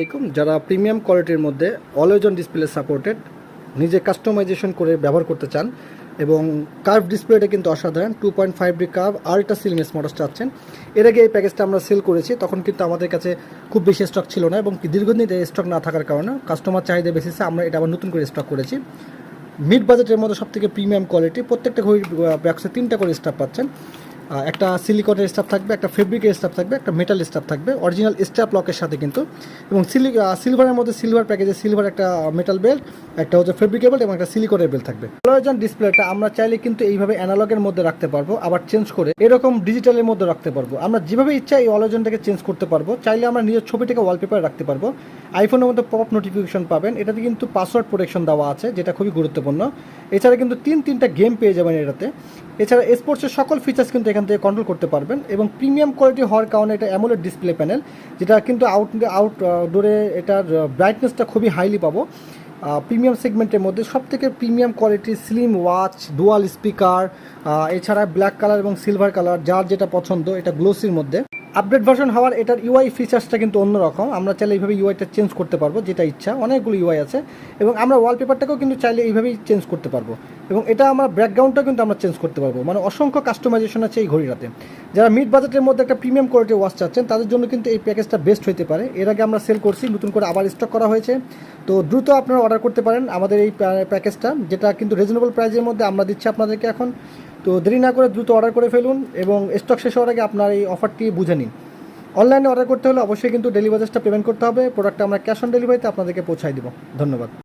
আলাইকুম। যারা প্রিমিয়াম কোয়ালিটির মধ্যে অলওয়েজ অন ডিসপ্লে সাপোর্টেড নিজে কাস্টমাইজেশন করে ব্যবহার করতে চান এবং কার্ভ ডিসপ্লেটা কিন্তু অসাধারণ 2.5D কার্ভ আর একটা সিলমেস মডেল চাচ্ছেন। এর আগে এই প্যাকেজটা আমরা সেল করেছি, তখন কিন্তু আমাদের কাছে খুব বেশি স্টক ছিল না এবং দীর্ঘদিন স্টক না থাকার কারণে কাস্টমার চাহিদা বেসিসে আমরা এটা আবার নতুন করে স্টক করেছি। মিড বাজেটের মধ্যে সবথেকে প্রিমিয়াম কোয়ালিটি, প্রত্যেকটা ঘড়ির বক্সে 3টা করে স্টাফ পাচ্ছেন। একটা সিলিকনের স্টাফ থাকবে, একটা ফেব্রিকের স্টাফ থাকবে, একটা মেটাল স্টাফ থাকবে অরিজিনাল স্টাফ লকের সাথে কিন্তু। এবং সিলভারের মধ্যে সিলভার প্যাকেজে সিলভার একটা মেটাল বেল্ট, একটা হচ্ছে ফেব্রিকেবল এবং একটা সিলিকনের বেল্ট থাকবে। অলওয়েজ ডিসপ্লেটা আমরা চাইলে কিন্তু এইভাবে অ্যানালগের মধ্যে রাখতে পারবো, আবার চেঞ্জ করে এরকম ডিজিটালের মধ্যে রাখতে পারবো। আমরা যেভাবে ইচ্ছা এই অলওয়েজটাকে চেঞ্জ করতে পারবো। চাইলে আমরা নিজের ছবিটাকে ওয়ালপেপারে রাখতে পারবো। আইফোনের মধ্যে পপ নোটিফিকেশন পাবেন, এটাতে কিন্তু পাসওয়ার্ড প্রোটেকশন দেওয়া আছে, যেটা খুবই গুরুত্বপূর্ণ। এছাড়া কিন্তু তিনটা গেম পেয়ে যাবেন এটাতে। এছাড়া স্পোর্টসের সকল ফিচার্স কিন্তু এখান থেকে কন্ট্রোল করতে পারবেন এবং প্রিমিয়াম কোয়ালিটি হওয়ার কারণে এটা অ্যামোলেড ডিসপ্লে প্যানেল, যেটা কিন্তু আউটডোরে এটার ব্রাইটনেসটা খুবই হাইলি পাবো। প্রিমিয়াম সেগমেন্টের মধ্যে সবথেকে premium quality slim watch, dual speaker, এছাড়া ব্ল্যাক কালার এবং সিলভার কালার, যার যেটা পছন্দ। এটা গ্লোসির মধ্যে আপডেট ভার্সন হওয়ার এটার ইউআই ফিচার্সটা কিন্তু অন্যরকম। আমরা চাইলে এইভাবে ইউআইটা চেঞ্জ করতে পারবো, যেটা ইচ্ছা। অনেকগুলো ইউআই আছে এবং আমরা ওয়ালপেপারটাকেও কিন্তু চাইলে এইভাবেই চেঞ্জ করতে পারবো এবং এটা আমরা ব্যাকগ্রাউন্ডটাও কিন্তু আমরা চেঞ্জ করতে পারবো। মানে অসংখ্য কাস্টমাইজেশন আছে এই ঘড়িটাতে। যারা মিড বাজেটের মধ্যে একটা প্রিমিয়াম কোয়ালিটির ওয়াচ চাচ্ছেন তাদের জন্য কিন্তু এই প্যাকেজটা বেস্ট হতে পারে। এর আগে আমরা সেল করছি, নতুন করে আবার স্টক করা হয়েছে। তো দ্রুত আপনারা অর্ডার করতে পারেন আমাদের এই প্যাকেজটা, যেটা কিন্তু রিজনেবল প্রাইসের মধ্যে আমরা দিচ্ছি আপনাদেরকে এখন। তো দেরি না করে দ্রুত অর্ডার করে ফেলুন এবং স্টক শেষ হওয়ার আগে আপনার এই অফারটি বুঝে নিন। অনলাইনে অর্ডার করতে হলে অবশ্যই কিন্তু ডেলিভারি চার্জটা পেমেন্ট করতে হবে। প্রোডাক্টটা আমরা ক্যাশ অন ডেলিভারিতে আপনাদেরকে পৌঁছাই দেব। ধন্যবাদ।